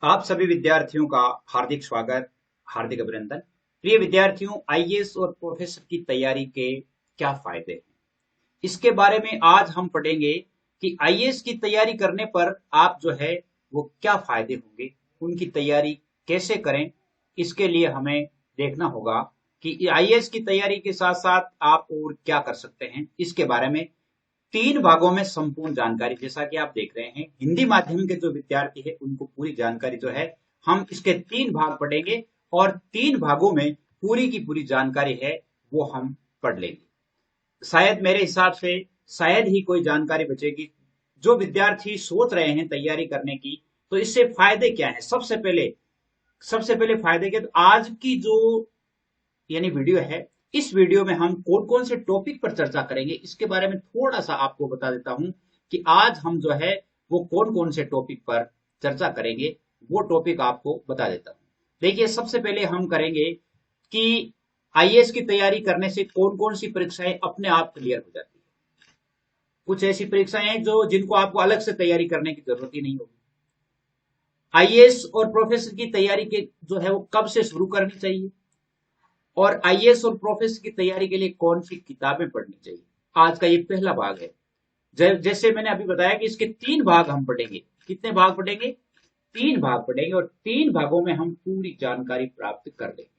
आप सभी विद्यार्थियों का हार्दिक स्वागत, हार्दिक अभिनंदन। प्रिय विद्यार्थियों, आईएएस और प्रोफेसर की तैयारी के क्या फायदे हैं, इसके बारे में आज हम पढ़ेंगे कि आईएएस की तैयारी करने पर आप जो है वो क्या फायदे होंगे, उनकी तैयारी कैसे करें। इसके लिए हमें देखना होगा कि आईएएस की तैयारी के साथ साथ आप और क्या कर सकते हैं। इसके बारे में तीन भागों में संपूर्ण जानकारी, जैसा कि आप देख रहे हैं, हिंदी माध्यम के जो विद्यार्थी है उनको पूरी जानकारी जो है हम इसके तीन भाग पढ़ेंगे और तीन भागों में पूरी की पूरी जानकारी है वो हम पढ़ लेंगे। शायद मेरे हिसाब से शायद ही कोई जानकारी बचेगी। जो विद्यार्थी सोच रहे हैं तैयारी करने की, तो इससे फायदे क्या है। सबसे पहले फायदे के, तो आज की जो यानी वीडियो है, इस वीडियो में हम कौन कौन से टॉपिक पर चर्चा करेंगे इसके बारे में थोड़ा सा आपको बता देता हूं कि आज हम जो है वो कौन कौन से टॉपिक पर चर्चा करेंगे, वो टॉपिक आपको बता देता हूं। देखिए, सबसे पहले हम करेंगे कि आईएएस की तैयारी करने से कौन कौन सी परीक्षाएं अपने आप क्लियर हो जाती है। कुछ ऐसी परीक्षाएं हैं जो जिनको आपको अलग से तैयारी करने की जरूरत ही नहीं होगी। आईएएस और प्रोफेसर की तैयारी के जो है वो कब से शुरू करनी चाहिए, और आईएएस और प्रोफेसर की तैयारी के लिए कौन सी किताबें पढ़नी चाहिए, आज का ये पहला भाग है। जैसे मैंने अभी बताया कि इसके तीन भाग हम पढ़ेंगे। कितने भाग पढ़ेंगे? तीन भाग पढ़ेंगे और तीन भागों में हम पूरी जानकारी प्राप्त कर लेंगे।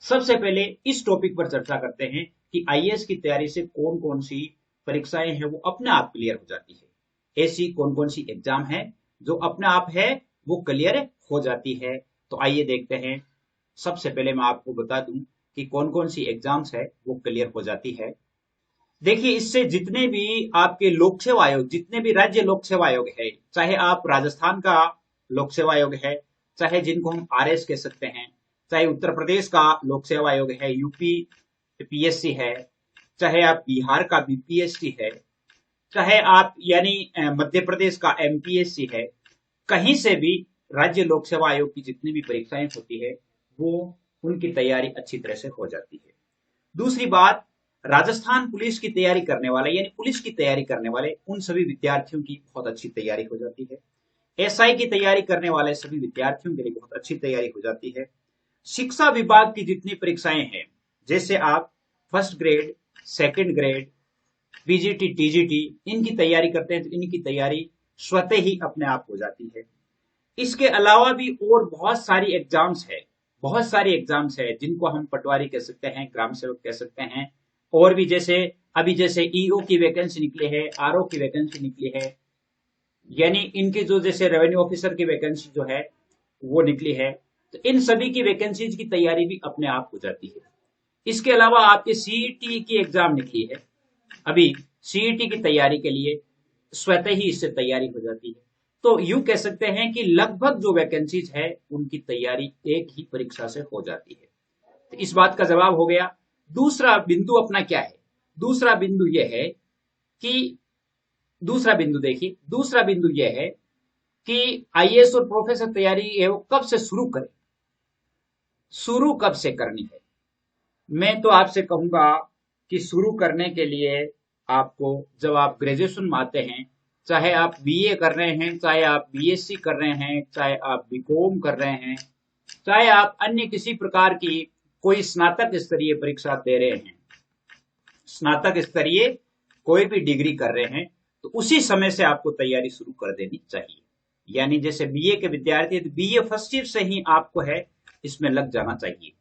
सबसे पहले इस टॉपिक पर चर्चा करते हैं कि आईएएस की तैयारी से कौन कौन सी परीक्षाएं हैं वो अपने आप क्लियर हो जाती है। ऐसी कौन कौन सी एग्जाम है जो अपने आप है वो क्लियर हो जाती है। तो आइए देखते हैं। सबसे पहले मैं आपको बता दूं कि कौन कौन सी एग्जाम्स है वो क्लियर हो जाती है। देखिए, इससे जितने भी आपके लोक सेवा आयोग, जितने भी राज्य लोक सेवा आयोग है, चाहे आप राजस्थान का लोक सेवा आयोग है, चाहे जिनको हम आरएस कह सकते हैं, चाहे उत्तर प्रदेश का लोक सेवा आयोग है, यूपी पीएससी है, चाहे आप बिहार का बीपीएससी है, चाहे आप यानी मध्य प्रदेश का एमपीएससी है, कहीं से भी राज्य लोक सेवा आयोग की जितनी भी परीक्षाएं होती है वो उनकी तैयारी अच्छी तरह से हो जाती है। दूसरी बात, राजस्थान पुलिस की तैयारी करने वाले यानी पुलिस की तैयारी करने वाले उन सभी विद्यार्थियों की बहुत अच्छी तैयारी हो जाती है। एसआई की तैयारी करने वाले सभी विद्यार्थियों के लिए बहुत अच्छी तैयारी हो जाती है। शिक्षा विभाग की जितनी परीक्षाएं हैं, जैसे आप first grade, second grade, PGT, TGT, इनकी तैयारी करते हैं तो इनकी तैयारी स्वतः ही अपने आप हो जाती है। इसके अलावा भी और बहुत सारी एग्जाम्स है जिनको हम पटवारी कह सकते हैं, ग्राम सेवक कह सकते हैं, और भी जैसे अभी जैसे ईओ की वैकेंसी निकली है, आरओ की वैकेंसी निकली है, यानी इनके जो जैसे रेवेन्यू ऑफिसर की वैकेंसी जो है वो निकली है। तो इन सभी की वैकेंसीज की तैयारी भी अपने आप हो जाती है। इसके अलावा आपके सीईटी की एग्जाम निकली है अभी, सीईटी की तैयारी के लिए स्वतः ही इससे तैयारी हो जाती है। तो यूं कह सकते हैं कि लगभग जो वैकेंसीज है उनकी तैयारी एक ही परीक्षा से हो जाती है। तो इस बात का जवाब हो गया। दूसरा बिंदु अपना क्या है? दूसरा बिंदु यह है कि दूसरा बिंदु देखिए, दूसरा बिंदु यह है कि आईएएस और प्रोफेसर तैयारी है वो कब से शुरू करें, शुरू कब से करनी है। मैं तो आपसे कहूंगा कि शुरू करने के लिए आपको, जब आप ग्रेजुएशन में आते हैं, चाहे आप बीए कर रहे हैं, चाहे आप बीएससी कर रहे हैं, चाहे आप बीकॉम कर रहे हैं, चाहे आप अन्य किसी प्रकार की कोई स्नातक स्तरीय परीक्षा दे रहे हैं, स्नातक स्तरीय कोई भी डिग्री कर रहे हैं, तो उसी समय से आपको तैयारी शुरू कर देनी चाहिए। यानी जैसे बीए के विद्यार्थी है तो बीए फर्स्ट ईयर से ही आपको है इसमें लग जाना चाहिए।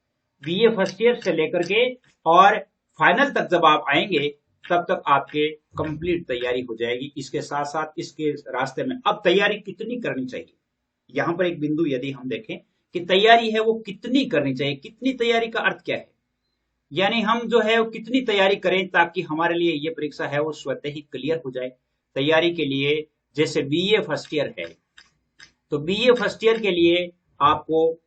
बीए फर्स्ट ईयर से लेकर के और फाइनल तक जब आप आएंगे तब तक आपके कंप्लीट तैयारी हो जाएगी। इसके साथ साथ इसके रास्ते में अब तैयारी कितनी करनी चाहिए, यहां पर एक बिंदु यदि हम देखें कि तैयारी है वो कितनी करनी चाहिए। कितनी तैयारी का अर्थ क्या है, यानी हम जो है वो कितनी तैयारी करें ताकि हमारे लिए ये परीक्षा है वो स्वतः ही क्लियर हो जाए। तैयारी के लिए जैसे बीए फर्स्ट ईयर है, तो बीए फर्स्ट ईयर के लिए आपको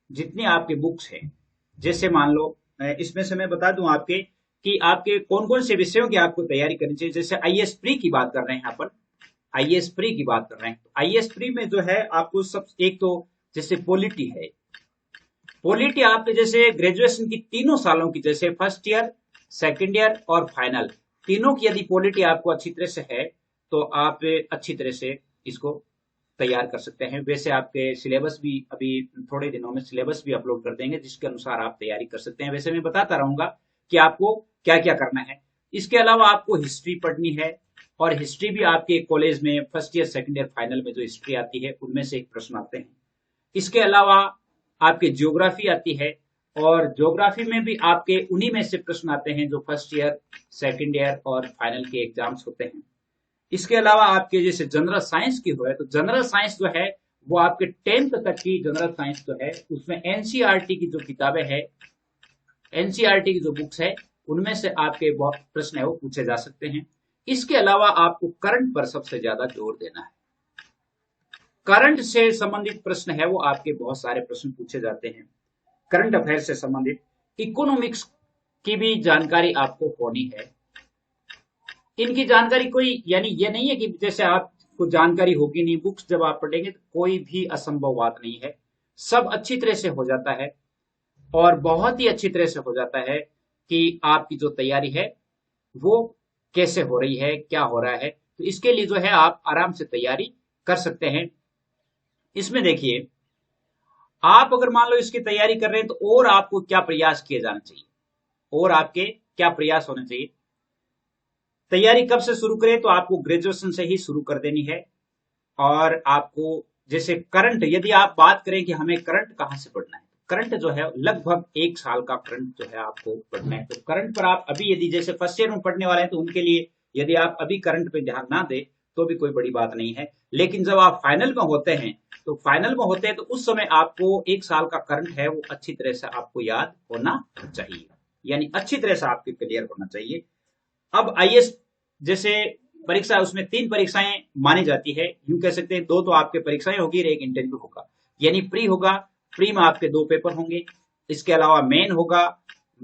जितनी आपके बुक्स हैं, जैसे मान लो इसमें से मैं बता दूं आपके कि आपके कौन कौन से विषयों की आपको तैयारी करनी चाहिए। जैसे आईएएस प्री की बात कर रहे हैं, यहाँ पर आईएएस प्री की बात कर रहे हैं, तो आईएएस प्री में जो है आपको सब, एक तो जैसे पॉलिटी है, पॉलिटी आपके जैसे ग्रेजुएशन की तीनों सालों की, जैसे फर्स्ट ईयर, सेकंड ईयर और फाइनल, तीनों की यदि पॉलिटी आपको अच्छी तरह से है तो आप अच्छी तरह से इसको तैयार कर सकते हैं। वैसे आपके सिलेबस भी अभी थोड़े दिनों में सिलेबस भी अपलोड कर देंगे, जिसके अनुसार आप तैयारी कर सकते हैं। वैसे मैं बताता रहूंगा कि आपको क्या क्या करना है। इसके अलावा आपको हिस्ट्री पढ़नी है, और हिस्ट्री भी आपके कॉलेज में first year second year final में जो हिस्ट्री आती है उनमें से एक प्रश्न आते हैं। इसके अलावा आपके ज्योग्राफी आती है, और ज्योग्राफी में भी आपके उन्हीं में से प्रश्न आते हैं जो फर्स्ट ईयर सेकंड ईयर और फाइनल के एग्जाम्स होते हैं। इसके अलावा आपके जैसे जनरल साइंस की हो है, तो जनरल साइंस जो है वो आपके 10th तक की जनरल साइंस जो है उसमें एनसीईआरटी की जो किताबें है, एनसीईआरटी की जो बुक्स है उनमें से आपके बहुत प्रश्न है वो पूछे जा सकते हैं। इसके अलावा आपको करंट पर सबसे ज्यादा जोर देना है। करंट से संबंधित प्रश्न है वो आपके बहुत सारे प्रश्न पूछे जाते हैं। करंट अफेयर से संबंधित इकोनॉमिक्स की भी जानकारी आपको होनी है। इनकी जानकारी कोई यानी ये नहीं है कि जैसे आपको जानकारी होगी नहीं, बुक्स जब आप पढ़ेंगे तो कोई भी असंभव बात नहीं है, सब अच्छी तरह से हो जाता है, और बहुत ही अच्छी तरह से हो जाता है कि आपकी जो तैयारी है वो कैसे हो रही है, क्या हो रहा है। तो इसके लिए जो है आप आराम से तैयारी कर सकते हैं। इसमें देखिए, आप अगर मान लो इसकी तैयारी कर रहे हैं तो और आपको क्या प्रयास किए जाने चाहिए, और आपके क्या प्रयास होने चाहिए। तैयारी कब से शुरू करें, तो आपको ग्रेजुएशन से ही शुरू कर देनी है। और आपको जैसे करंट, यदि आप बात करें कि हमें करंट कहां से पढ़ना है, करंट जो है लगभग 1 साल का करंट जो है आपको पढ़ना है। तो करंट पर आप अभी यदि जैसे फर्स्ट ईयर में पढ़ने वाले हैं तो उनके लिए यदि आप अभी करंट पे ध्यान ना दें तो भी कोई बड़ी बात नहीं है। लेकिन जब आप फाइनल में होते हैं तो उस समय आपको 1 साल का करंट है वो अच्छी तरह से आपको याद होना चाहिए, यानी अच्छी तरह से आपके क्लियर होना चाहिए। अब आईएएस जैसे परीक्षा, उसमें 3 परीक्षाएं मानी जाती है, यूं कह सकते हैं 2 तो आपके परीक्षाएं होगी और 1 इंटरव्यू होगा, यानी प्री होगा। प्री में आपके 2 पेपर होंगे। इसके अलावा मेन होगा,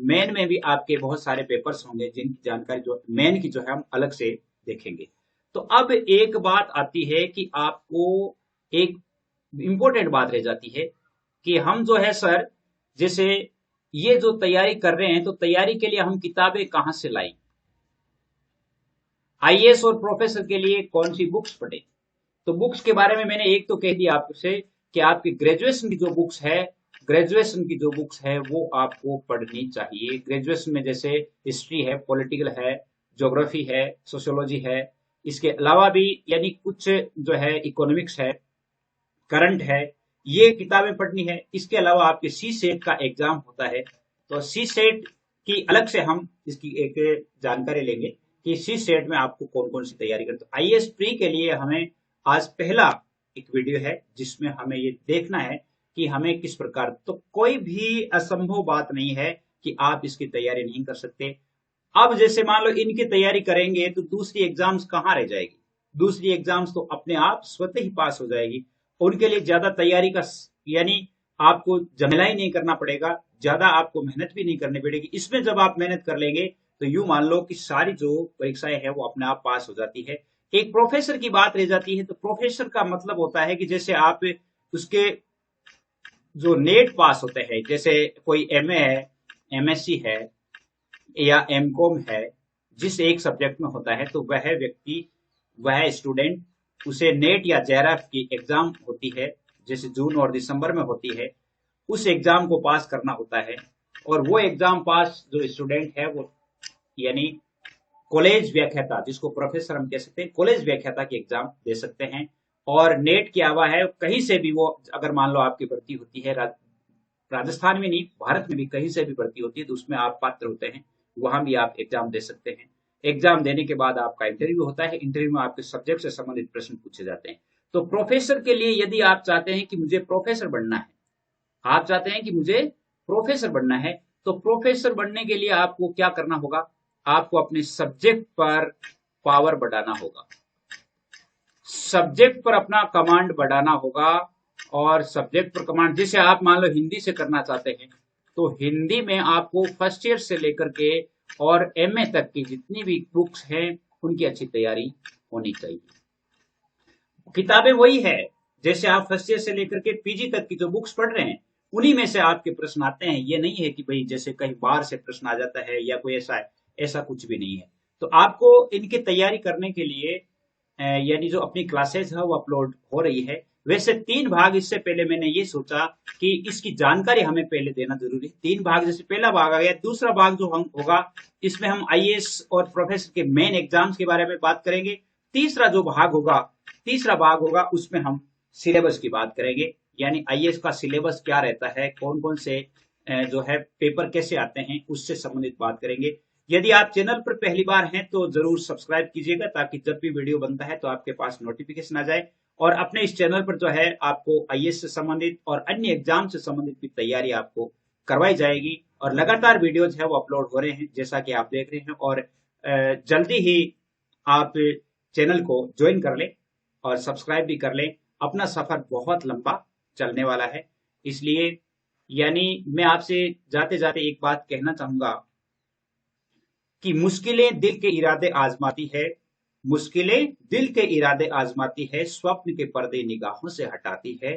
मेन में भी आपके बहुत सारे पेपर्स होंगे जिनकी जानकारी जो मेन की जो है हम अलग से देखेंगे। तो अब एक बात आती है कि आपको एक इंपॉर्टेंट बात रह जाती है कि हम जो है सर, जैसे ये जो तैयारी कर रहे हैं तो तैयारी के लिए हम किताबें कहां से लाएं, आईएएस और प्रोफेसर के लिए कौन सी बुक्स पढ़े। तो बुक्स के बारे में मैंने एक तो कह दिया आपसे कि आपकी ग्रेजुएशन की जो बुक्स है, ग्रेजुएशन की जो बुक्स है वो आपको पढ़नी चाहिए। ग्रेजुएशन में जैसे हिस्ट्री है, पॉलिटिकल है, ज्योग्राफी है, सोशियोलॉजी है, इसके अलावा भी यानी कुछ जो है इकोनॉमिक्स है, करंट है, ये किताबें पढ़नी है। इसके अलावा आपके सी सेट का एग्जाम होता है, तो सी सेट की अलग से हम इसकी एक जानकारी लेंगे कि सी सेट में आपको कौन कौन सी तैयारी करनी। तो आईएएस प्री के लिए हमें आज पहला एक वीडियो है जिसमें हमें ये देखना है कि हमें किस प्रकार, तो कोई भी असंभव बात नहीं है कि आप इसकी तैयारी नहीं कर सकते। अब जैसे मान लो इनकी तैयारी करेंगे तो दूसरी एग्जाम्स कहाँ रह जाएगी, दूसरी एग्जाम्स तो अपने आप स्वतः ही पास हो जाएगी। उनके लिए ज्यादा तैयारी का यानी आपको झमेला ही नहीं करना पड़ेगा, ज्यादा आपको मेहनत भी नहीं करनी पड़ेगी। इसमें जब आप मेहनत कर लेंगे तो यूं मान लो कि सारी जो परीक्षाएं हैं वो अपने आप पास हो जाती है। एक प्रोफेसर की बात रह जाती है, तो प्रोफेसर का मतलब होता है कि जैसे आप उसके जो नेट पास होते हैं, जैसे कोई एमए है, एमएससी है या एमकॉम है, जिस एक सब्जेक्ट में होता है, तो वह व्यक्ति, वह स्टूडेंट, उसे नेट या जेआरएफ की एग्जाम होती है जैसे जून और दिसंबर में होती है, उस एग्जाम को पास करना होता है। और वो एग्जाम पास जो स्टूडेंट है वो यानी कॉलेज व्याख्याता, जिसको प्रोफेसर हम कह सकते हैं, कॉलेज व्याख्याता की एग्जाम दे सकते हैं। और नेट के अलावा है कहीं से भी वो, अगर मान लो आपकी भर्ती होती है राजस्थान में नहीं, भारत में भी कहीं से भी भर्ती होती है तो उसमें आप पात्र होते हैं, वहां भी आप एग्जाम दे सकते हैं। एग्जाम देने के बाद आपका इंटरव्यू होता है, इंटरव्यू में आपके सब्जेक्ट से संबंधित प्रश्न पूछे जाते हैं। तो प्रोफेसर के लिए यदि आप चाहते हैं कि मुझे प्रोफेसर बनना है, आप चाहते हैं कि मुझे प्रोफेसर बनना है, तो प्रोफेसर बनने के लिए आपको क्या करना होगा, आपको अपने सब्जेक्ट पर पावर बढ़ाना होगा, सब्जेक्ट पर अपना कमांड बढ़ाना होगा। और सब्जेक्ट पर कमांड, जैसे आप मान लो हिंदी से करना चाहते हैं तो हिंदी में आपको फर्स्ट ईयर से लेकर के और एमए तक की जितनी भी बुक्स हैं उनकी अच्छी तैयारी होनी चाहिए। किताबें वही है, जैसे आप फर्स्ट ईयर से लेकर के पीजी तक की जो बुक्स पढ़ रहे हैं उन्हीं में से आपके प्रश्न आते हैं। ये नहीं है कि भाई जैसे कहीं बाहर से प्रश्न आ जाता है या कोई ऐसा कुछ भी नहीं है। तो आपको इनकी तैयारी करने के लिए यानी जो अपनी क्लासेस है वो अपलोड हो रही है। वैसे 3 भाग, इससे पहले मैंने ये सोचा कि इसकी जानकारी हमें पहले देना जरूरी है। 3 भाग, जैसे पहला भाग आ गया, दूसरा भाग जो हम होगा इसमें हम आईएएस और प्रोफेसर के मेन एग्जाम्स के बारे में बात करेंगे। तीसरा भाग होगा उसमें हम सिलेबस की बात करेंगे, यानी आईएएस का सिलेबस क्या रहता है, कौन कौन से जो है पेपर कैसे आते हैं, उससे संबंधित बात करेंगे। यदि आप चैनल पर पहली बार हैं तो जरूर सब्सक्राइब कीजिएगा, ताकि जब भी वीडियो बनता है तो आपके पास नोटिफिकेशन आ जाए। और अपने इस चैनल पर जो है आपको आईएएस से संबंधित और अन्य एग्जाम से संबंधित भी तैयारी आपको करवाई जाएगी। और लगातार वीडियोज है वो अपलोड हो रहे हैं, जैसा कि आप देख रहे हैं। और जल्दी ही आप चैनल को ज्वाइन कर लें और सब्सक्राइब भी कर लें। अपना सफर बहुत लंबा चलने वाला है, इसलिए यानी मैं आपसे जाते जाते एक बात कहना चाहूंगा कि मुश्किलें दिल के इरादे आजमाती है, मुश्किलें दिल के इरादे आजमाती है, स्वप्न के पर्दे निगाहों से हटाती है।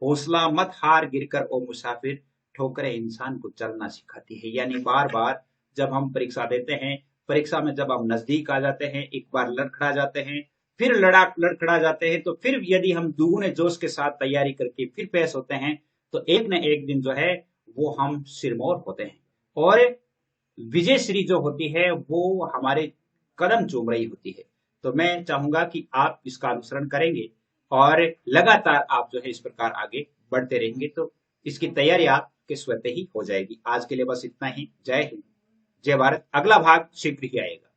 हौसला मत हार, गिरकर ओ मुसाफिर, ठोकरें इंसान को चलना सिखाती है। यानी बार बार जब हम परीक्षा देते हैं, परीक्षा में जब हम नजदीक आ जाते हैं, एक बार लड़खड़ा जाते हैं, फिर लड़खड़ा जाते हैं, तो फिर यदि हम दुगुने जोश के साथ तैयारी करके फिर पेश होते हैं, तो एक न एक दिन जो है वो हम सिरमौर होते हैं और विजय श्री जो होती है वो हमारे कदम चूम रही होती है। तो मैं चाहूंगा कि आप इसका अनुसरण करेंगे और लगातार आप जो है इस प्रकार आगे बढ़ते रहेंगे, तो इसकी तैयारी आपके स्वतः ही हो जाएगी। आज के लिए बस इतना ही। जय हिंद, जय भारत। अगला भाग शीघ्र ही आएगा।